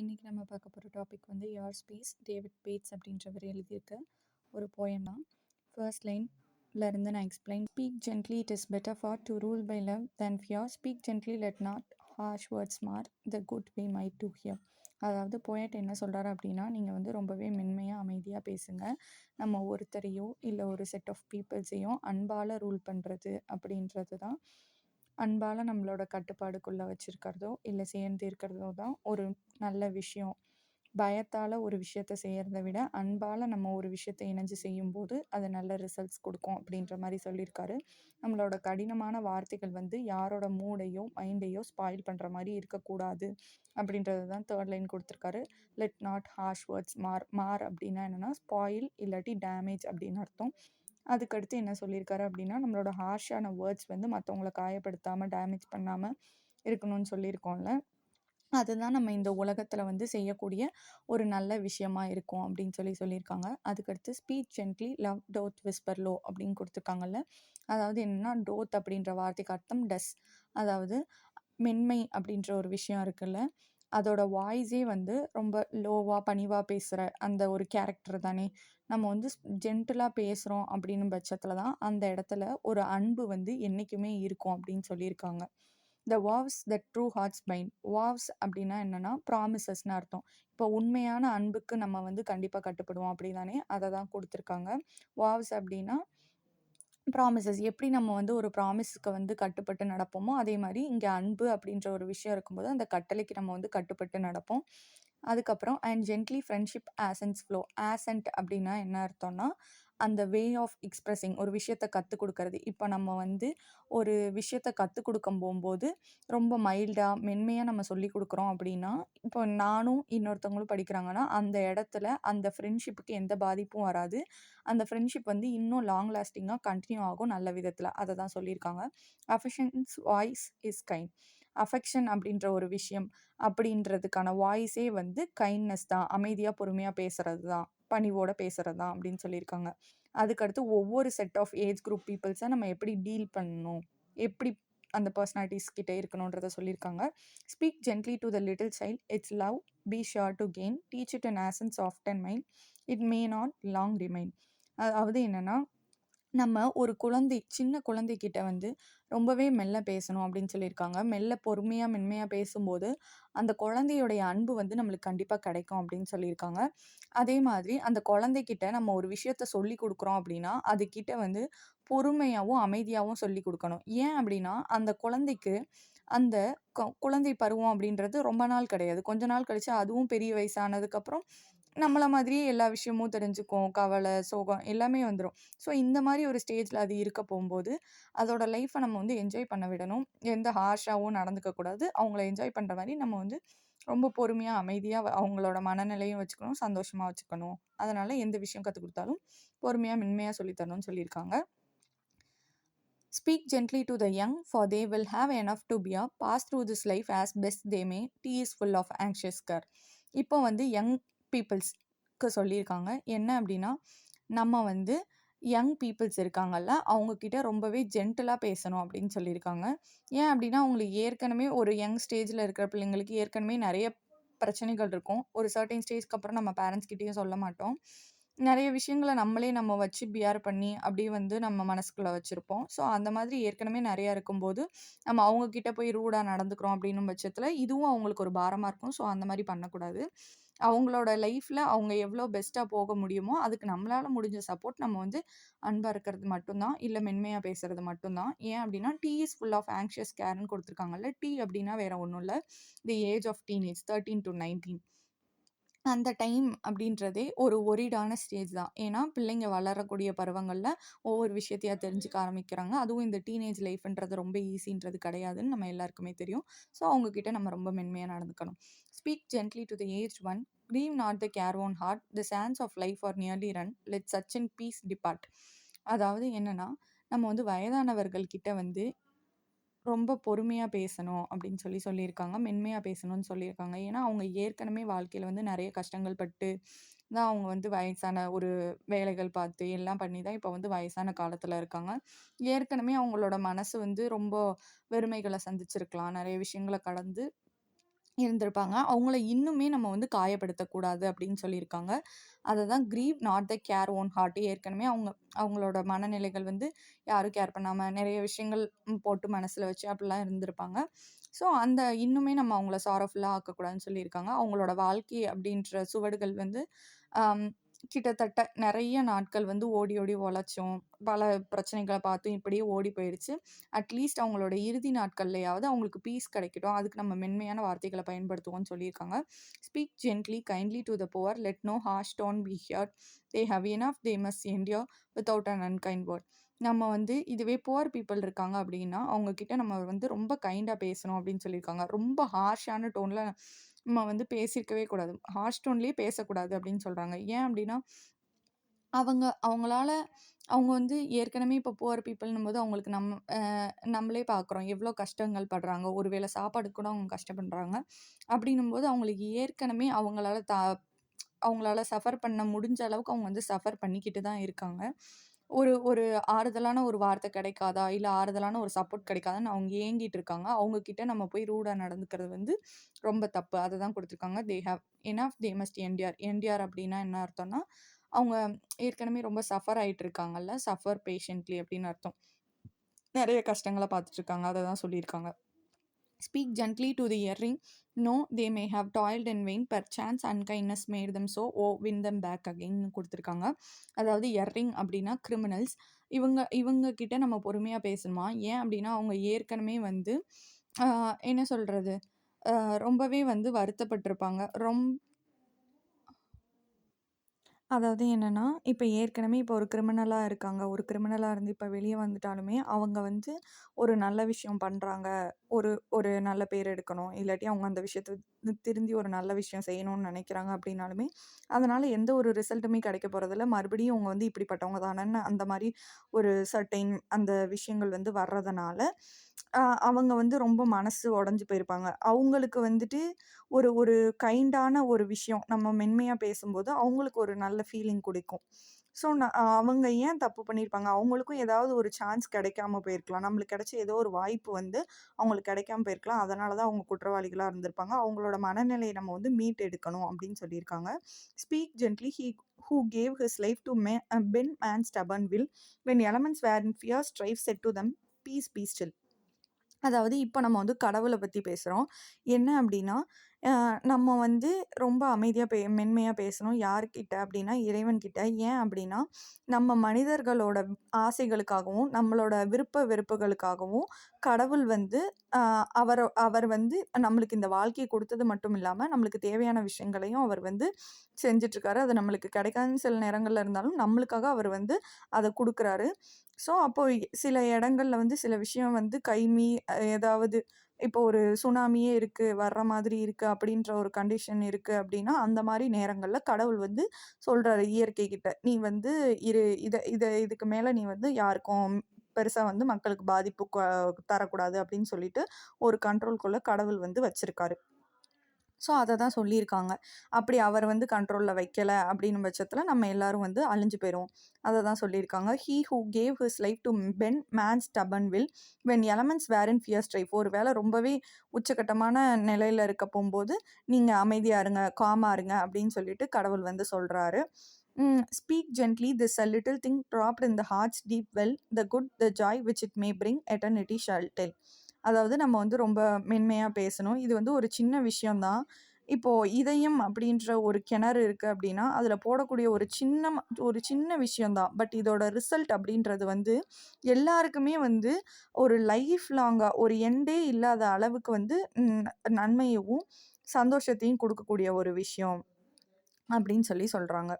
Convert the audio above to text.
இன்னைக்கு நம்ம பார்க்க போகிற டாபிக் வந்து யார் ஸ்பேஸ் டேவிட் பேட்ஸ் அப்படின்றவர் எழுதியிருக்க ஒரு போயம் தான். ஃபர்ஸ்ட் லைன்ல இருந்து நான் explain. Speak gently, it is better for to rule by love than fear. Speak gently, let not harsh words mar the good we may do here. அதாவது poet என்ன சொல்கிறாரு அப்படின்னா, நீங்கள் வந்து ரொம்பவே மென்மையாக அமைதியாக பேசுங்க. நம்ம ஒருத்தரையோ இல்லை ஒரு செட் ஆஃப் பீப்புள்ஸையும் அன்பால் ரூல் பண்ணுறது அப்படின்றது தான், அன்பால் நம்மளோட கட்டுப்பாடுக்குள்ளே வச்சுருக்கிறதோ இல்லை சேர்ந்து இருக்கிறதோ தான் ஒரு நல்ல விஷயம். பயத்தால் ஒரு விஷயத்த செய்கிறத விட அன்பால் நம்ம ஒரு விஷயத்தை இணைஞ்சு செய்யும்போது அது நல்ல ரிசல்ட்ஸ் கொடுக்கும் அப்படின்ற மாதிரி சொல்லியிருக்காரு. நம்மளோட கடினமான வார்த்தைகள் வந்து யாரோட மூடையோ மைண்டையோ ஸ்பாயில் பண்ணுற மாதிரி இருக்கக்கூடாது அப்படின்றது தான் தேர்ட் லைன் கொடுத்துருக்காரு. லெட் நாட் ஹார்ஷ் வேர்ட்ஸ் மார். மார் அப்படின்னா என்னென்னா ஸ்பாயில் இல்லாட்டி டேமேஜ் அப்படின்னு அர்த்தம். அதுக்கடுத்து என்ன சொல்லியிருக்காரு அப்படின்னா, நம்மளோட ஹார்ஷான வேர்ட்ஸ் வந்து மற்றவங்கள காயப்படுத்தாமல் டேமேஜ் பண்ணாமல் இருக்கணும்னு சொல்லியிருக்கோம்ல, அதுதான் நம்ம இந்த உலகத்தில் வந்து செய்யக்கூடிய ஒரு நல்ல விஷயமா இருக்கும் அப்படின்னு சொல்லியிருக்காங்க. அதுக்கடுத்து speech gently, love டோத் whisper low அப்படின்னு கொடுத்துருக்காங்கல்ல. அதாவது என்னன்னா, டோத் அப்படின்ற வார்த்தைக்கு அர்த்தம் டஸ். அதாவது மென்மை அப்படின்ற ஒரு விஷயம் இருக்குல்ல, அதோட வாய்ஸே வந்து ரொம்ப லோவாக பணிவாக பேசுகிற அந்த ஒரு கேரக்டர் தானே. நம்ம வந்து ஜென்டிலாக பேசுகிறோம் அப்படின்னு பட்சத்தில் தான் அந்த இடத்துல ஒரு அன்பு வந்து என்றைக்குமே இருக்கும் அப்படின்னு சொல்லியிருக்காங்க. த vows the true hearts find. Vows அப்படின்னா என்னென்னா ப்ராமிசஸ்னு அர்த்தம். இப்போ உண்மையான அன்புக்கு நம்ம வந்து கண்டிப்பாக கட்டுப்படுவோம் அப்படி தானே, அதை தான் கொடுத்துருக்காங்க. வாவ்ஸ் அப்படின்னா ப்ராமிசஸ். எப்படி நம்ம வந்து ஒரு ப்ராமிஸ்க்கு வந்து கட்டுப்பட்டு நடப்போமோ, அதே மாதிரி இங்கே அன்பு அப்படின்ற ஒரு விஷயம் இருக்கும்போது அந்த கட்டளைக்கு நம்ம வந்து கட்டுப்பட்டு நடப்போம். அதுக்கப்புறம் அண்ட் ஜென்ட்லி ஃப்ரெண்ட்ஷிப் ஆசன்ஸ் ஃப்ளோ. ஆசன்ட் அப்படின்னா என்ன அர்த்தம்னா, அந்த வே ஆஃப் எக்ஸ்பிரஸிங், ஒரு விஷயத்த கற்றுக் கொடுக்கறது. இப்போ நம்ம வந்து ஒரு விஷயத்த கற்றுக் கொடுக்கும் போகும்போது ரொம்ப மைல்டாக மென்மையாக நம்ம சொல்லி கொடுக்குறோம் அப்படின்னா, இப்போ நானும் இன்னொருத்தவங்களும் படிக்கிறாங்கன்னா அந்த இடத்துல அந்த ஃப்ரெண்ட்ஷிப்புக்கு எந்த பாதிப்பும் வராது. அந்த ஃப்ரெண்ட்ஷிப் வந்து இன்னும் லாங் லாஸ்டிங்காக கண்டினியூ ஆகும் நல்ல விதத்தில். அதை தான் சொல்லியிருக்காங்க. Affections voice is kind. Affection அப்படின்ற ஒரு விஷயம் அப்படின்றதுக்கான வாய்ஸே வந்து கைண்ட்னஸ் தான். அமைதியாக பொறுமையாக பேசுறது தான், பணிவோட பேசுறது தான் அப்படின்னு சொல்லியிருக்காங்க. அதுக்கடுத்து ஒவ்வொரு செட் ஆஃப் ஏஜ் குரூப் பீப்புள்ஸை நம்ம எப்படி டீல் பண்ணணும், எப்படி அந்த பர்சனாலிட்டிஸ் கிட்டே இருக்கணுன்றதை சொல்லியிருக்காங்க. Speak gently to the little child, it's love, B sure to gain, teach it an Hassan soft and mind, it may not long remain. அதாவது என்னென்னா, நம்ம ஒரு சின்ன குழந்தைகிட்ட வந்து ரொம்பவே மெல்ல பேசணும் அப்படின்னு சொல்லியிருக்காங்க. மெல்ல பொறுமையாக மென்மையாக பேசும்போது அந்த குழந்தையுடைய அன்பு வந்து நம்மளுக்கு கண்டிப்பாக கிடைக்கும் அப்படின்னு சொல்லியிருக்காங்க. அதே மாதிரி அந்த குழந்தைகிட்ட நம்ம ஒரு விஷயத்த சொல்லி கொடுக்குறோம் அப்படின்னா, அதுக்கிட்ட வந்து பொறுமையாகவும் அமைதியாகவும் சொல்லி கொடுக்கணும். ஏன் அப்படின்னா, அந்த குழந்தைக்கு அந்த குழந்தை பருவம் அப்படின்றது ரொம்ப நாள் கிடையாது. கொஞ்ச நாள் கழிச்சு அதுவும் பெரிய வயசானதுக்கப்புறம் நம்மள மாதிரியே எல்லா விஷயமும் தெரிஞ்சுக்கும். கவலை, சோகம் எல்லாமே வந்துரும். ஸோ இந்த மாதிரி ஒரு ஸ்டேஜில் அது இருக்க போகும்போது அதோட லைஃப்பை நம்ம வந்து என்ஜாய் பண்ண விடணும். எந்த ஹார்ஷாகவும் நடந்துக்கக்கூடாது. அவங்கள என்ஜாய் பண்ணுற மாதிரி நம்ம வந்து ரொம்ப பொறுமையாக அமைதியாக அவங்களோட மனநிலையும் வச்சுக்கணும், சந்தோஷமாக வச்சுக்கணும். அதனால் எந்த விஷயம் கற்றுக் கொடுத்தாலும் பொறுமையாக மென்மையாக சொல்லித்தரணும்னு சொல்லியிருக்காங்க. Speak gently to the young, for they will have enough to bear. Pass through this life as best they may. Tea is full of anxious care. இப்போ வந்து யங் பீப்புள்ஸ்க்கு சொல்லியிருக்காங்க. என்ன அப்படின்னா, நம்ம வந்து யங் பீப்புள்ஸ் இருக்காங்கல்ல, அவங்கக்கிட்ட ரொம்பவே ஜென்டிலாக பேசணும் அப்படின்னு சொல்லியிருக்காங்க. ஏன் அப்படின்னா, அவங்களுக்கு ஏற்கனவே ஒரு யங் ஸ்டேஜில் இருக்கிற பிள்ளைங்களுக்கு ஏற்கனவே நிறைய பிரச்சனைகள் இருக்கும். ஒரு சர்டைன் ஸ்டேஜ்க்கு அப்புறம் நம்ம பேரண்ட்ஸ் கிட்டேயும் சொல்ல மாட்டோம். நிறைய விஷயங்கள நம்ம வச்சு பிஆர் பண்ணி அப்படியே வந்து நம்ம மனசுக்குள்ள வச்சிருப்போம். ஸோ அந்த மாதிரி ஏற்கனவே நிறையா இருக்கும்போது, நம்ம அவங்க கிட்ட போய் ரூடா நடந்துக்கிறோம் அப்படின்னும் பட்சத்தில, இதுவும் அவங்களுக்கு ஒரு பாரமா இருக்கும். ஸோ அந்த மாரி பண்ணக்கூடாது. அவங்களோட லைஃப்ல அவங்க எவ்வளோ பெஸ்ட்டா போக முடியுமோ, அதுக்கு நம்மளால முடிஞ்ச சப்போர்ட் நம்ம வந்து அன்பா இருக்கிறது மட்டும் தான். இல்ல மென்மையா பேசுறது மட்டும் தான். ஏன் அப்படின்னா, T is full of anxious கேர்ன்னு குடுத்துருக்காங்கல்ல. டீ அப்படின்னா வேற ஒண்ணும் இல்ல. The age of teenage 13 to 19. அந்த டைம் அப்படின்றதே ஒரு ஒரிடான ஸ்டேஜ் தான். ஏன்னா, பிள்ளைங்க வளரக்கூடிய பருவங்கள்ல ஒவ்வொரு விஷயத்தையா தெரிஞ்சுக்க ஆரம்பிக்கிறாங்க. அதுவும் இந்த டீனேஜ் லைஃப்ன்றது ரொம்ப ஈஸின்றது கிடையாதுன்னு நம்ம எல்லாருக்குமே தெரியும். ஸோ, அவங்க கிட்ட நம்ம ரொம்ப மென்மையா நடந்துக்கணும். Speak gently to the aged one. Grieve not the careworn heart. The sands of life are nearly run. Let such in peace depart. அதாவது என்னன்னா, நம்ம வந்து வயதானவர்கள் கிட்ட வந்து ரொம்ப பொறுமையா பேசணும் அப்படின்னு சொல்லியிருக்காங்க. மென்மையா பேசணும்னு சொல்லியிருக்காங்க. ஏன்னா, அவங்க ஏற்கனவே வாழ்க்கையில வந்து நெறைய கஷ்டங்கள் பட்டு தான் அவங்க வந்து வயசான ஒரு வேலைகள் பார்த்து எல்லாம் பண்ணி தான் இப்போ வந்து வயசான காலத்துல இருக்காங்க. ஏற்கனவே அவங்களோட மனசு வந்து ரொம்ப வெறுமைகள சந்திச்சிருக்கலாம். நெறைய விஷயங்கள கடந்து இருந்திருப்பாங்க. அவங்கள இன்னுமே நம்ம வந்து காயப்படுத்தக்கூடாது அப்படின்னு சொல்லியிருக்காங்க. அததான் grieve not the careworn heart. ஏற்கனவே அவங்களோட மனநிலைகள் வந்து யாரும் கேர் பண்ணாம நெறைய விஷயங்கள் போட்டு மனசுல வச்சு அப்படிலாம் இருந்திருப்பாங்க. ஸோ அந்த இன்னுமே நம்ம அவங்கள சாரோஃபுல்லா ஆக்கக்கூடாதுன்னு சொல்லியிருக்காங்க. அவங்களோட வாழ்க்கை அப்படின்ற சுவடுகள் வந்து அம் கிட்டத்தட்ட நெறைய நாட்கள் வந்து ஓடி ஓடி உழைச்சும், பல பிரச்சனைகள பார்த்தும் இப்படியே ஓடி போயிருச்சு. அட்லீஸ்ட் அவங்களோட இறுதி நாட்கள்லயாவது அவங்களுக்கு பீஸ் கிடைக்கட்டும். அதுக்கு நம்ம மென்மையான வார்த்தைகள பயன்படுத்துவோம்ன்னு சொல்லியிருக்காங்க. Speak gently, kindly to the poor. Let no harsh tone be heard. They have enough they must endure without an unkind word. நம்ம வந்து இதுவே புவர் பீப்பிள் இருக்காங்க அப்படின்னா, அவங்க கிட்ட நம்ம வந்து ரொம்ப கைண்டா பேசணும் அப்படின்னு சொல்லியிருக்காங்க. ரொம்ப ஹார்ஷான டோன்ல நம்ம வந்து பேசியிருக்கவே கூடாது. ஹார்ஷ் டோன்லயே பேசக்கூடாது அப்படின்னு சொல்றாங்க. ஏன் அப்படின்னா, அவங்களால அவங்க வந்து ஏற்கனவே இப்போ புவர் பீப்பிள்னும்போது அவங்களுக்கு நம்மளே பார்க்குறோம். எவ்வளோ கஷ்டங்கள் படுறாங்க. ஒரு வேளை சாப்பாடுக்கு கூட அவங்க கஷ்டப்படுறாங்க. அப்படின்னும்போது அவங்களுக்கு ஏற்கனவே அவங்களால சஃபர் பண்ண முடிஞ்ச அளவுக்கு அவங்க வந்து சஃபர் பண்ணிக்கிட்டு தான் இருக்காங்க. ஒரு ஒரு ஆறுதலான ஒரு வார்த்தை கிடைக்காதா? இல்ல ஆறுதலான ஒரு சப்போர்ட் கிடைக்காதான்னு அவங்க ஏங்கிட்டு இருக்காங்க. அவங்க கிட்ட நம்ம போய் ரூடா நடந்துக்கிறது வந்து ரொம்ப தப்பு. அததான் குடுத்துருக்காங்க. They have enough they must endure. Endure அப்டின்னா என்ன அர்த்தம்னா, அவங்க ஏற்கனவே ரொம்ப சஃபர் ஆயிட்டு இருக்காங்கல்ல. சஃபர் பேஷன்ட்லி அப்டின்னு அர்த்தம். நெறைய கஷ்டங்கள பார்த்துட்டு இருக்காங்க. அததான் சொல்லியிருக்காங்க. Speak gently to the hearing. No, they may have toiled in vain. Perchance unkindness made them so. Oh, win them back again ன்னு குடுத்துருக்காங்க. அதாவது எர்ரிங் அப்டின்னா கிரிமினல்ஸ். இவங்க இவங்க கிட்ட நம்ம பொறுமையா பேசணுமா? ஏன் அப்டின்னா, அவங்க ஏற்கனவே வந்து அ என்ன சொல்றது? அ ரொம்பவே வந்து வருத்தப்பட்டுருப்பாங்க. அதாவது என்னன்னா, இப்ப ஏற்கனவே இப்போ ஒரு கிரிமினலா இருக்காங்க. ஒரு கிரிமினலா இருந்து இப்ப வெளிய வந்துட்டாலுமே, அவங்க வந்து ஒரு நல்ல விஷயம் பண்றாங்க. ஒரு ஒரு நல்ல பேர் எடுக்கணும். இல்லாட்டி அவங்க அந்த விஷயத்த திருந்தி ஒரு நல்ல விஷயம் செய்யணும்னு நெனைக்கிறாங்க அப்படின்னாலுமே, அதனால எந்த ஒரு ரிசல்ட்டுமே கிடைக்க போறதில்ல. மறுபடியும் அவங்க வந்து இப்படிப்பட்டவங்க தானன்னு அந்த மாரி ஒரு சர்டைன் அந்த விஷயங்கள் வந்து வர்றதுனால, அ அவங்க வந்து ரொம்ப மனசு உடைஞ்சு போயிருப்பாங்க. அவங்களுக்கு வந்துட்டு ஒரு ஒரு கைண்டான ஒரு விஷயம் நம்ம மென்மையா பேசும்போது, அவங்களுக்கு ஒரு நல்ல ஃபீலிங் குடுக்கும். ஸோ, அவங்க ஏன் தப்பு பண்ணியிருப்பாங்க? அவங்களுக்கும் ஏதாவது ஒரு சான்ஸ் கிடைக்காம போயிருக்கலாம். நம்மளுக்கு கிடைச்ச ஏதோ ஒரு வாய்ப்பு வந்து அவங்களுக்கு கிடைக்காம போயிருக்கலாம். அதனால தான் அவங்க குற்றவாளிகளா இருந்திருப்பாங்க. அவங்களோட மனநிலைய நம்ம வந்து மீட்டெடுக்கணும் அப்படின்னு சொல்லியிருக்காங்க. Speak gently he who gave his life to bend man's stubborn will when elements were in fierce strife said to them peace be still. அதாவது இப்ப நம்ம வந்து கடவுள பத்தி பேசுறோம். என்ன அப்டின்னா, நம்ம வந்து ரொம்ப அமைதியா மென்மையா பேசணும். யார்கிட்ட அப்டின்னா, இறைவன்கிட்ட. ஏன் அப்டின்னா, நம்ம மனிதர்களோட ஆசைகளுக்காகவும், நம்மளோட விருப்ப வெறுப்புகளுக்காகவும் கடவுள் வந்து அ அவர் வந்து நம்மளுக்கு இந்த வாழ்க்கைய குடுத்தது மட்டும் இல்லாம, நம்மளுக்கு தேவையான விஷயங்களையும் அவர் வந்து செஞ்சுட்ருக்காரு. அது நம்மளுக்கு கிடைக்காதுன்னு சில நேரங்கள்ல இருந்தாலும், நம்மளுக்காக அவர் வந்து அத குடுக்குறாரு. ஸோ, அப்போ சில இடங்கள்ல வந்து சில விஷயம் வந்து ஏதாவது இப்போ ஒரு சுனாமியே இருக்கு, வர்ற மாதிரி இருக்கு அப்படின்ற ஒரு கண்டிஷன் இருக்கு அப்படின்னா, அந்த மாரி நேரங்கள்ல கடவுள் வந்து சொல்றாரு இயற்கை கிட்ட. "நீ வந்து இரு இதுக்கு மேல நீ வந்து யாருக்கும் பெருசா வந்து மக்களுக்கு பாதிப்பு தரக்கூடாது" அப்படின்னு சொல்லிட்டு ஒரு கண்ட்ரோல்குள்ள கடவுள் வந்து வச்சிருக்காரு. ஸோ, அத தான் சொல்லியிருக்காங்க. அப்படி அவர் வந்து கண்ட்ரோல்ல வைக்கல அப்படின்னும் பட்சத்தில நம்ம எல்லாரும் வந்து அழிஞ்சு போயிருவோம். அத தான் சொல்லியிருக்காங்க. "He who gave his life to bend man's stubborn will when elements were in fierce strife." ஒரு வேள ரொம்பவே உச்சகட்டமான நிலையில இருக்க போம்போது, "நீங்க அமைதியா இருங்க, காமா இருங்க" அப்படின்னு சொல்லிட்டு கடவுள் வந்து சொல்றாரு. "Speak gently this a little thing dropped in the heart's deep well the good the joy which it may bring eternity shall tell." அதாவது நம்ம வந்து ரொம்ப மென்மையா பேசணும். இது வந்து ஒரு சின்ன விஷயம் தான். இப்போ இதயம் அப்படின்ற ஒரு கிணறு இருக்கு அப்படின்னா, அதில போடக்கூடிய ஒரு சின்ன விஷயம் தான். பட் இதோட ரிசல்ட் அப்படின்றது வந்து எல்லாருக்குமே வந்து ஒரு லைஃப் லாங்கா ஒரு எண்டே இல்லாத அளவுக்கு வந்து நன்மையவும், சந்தோஷத்தையும் குடுக்கக்கூடிய ஒரு விஷயம் அப்படின்னு சொல்றாங்க.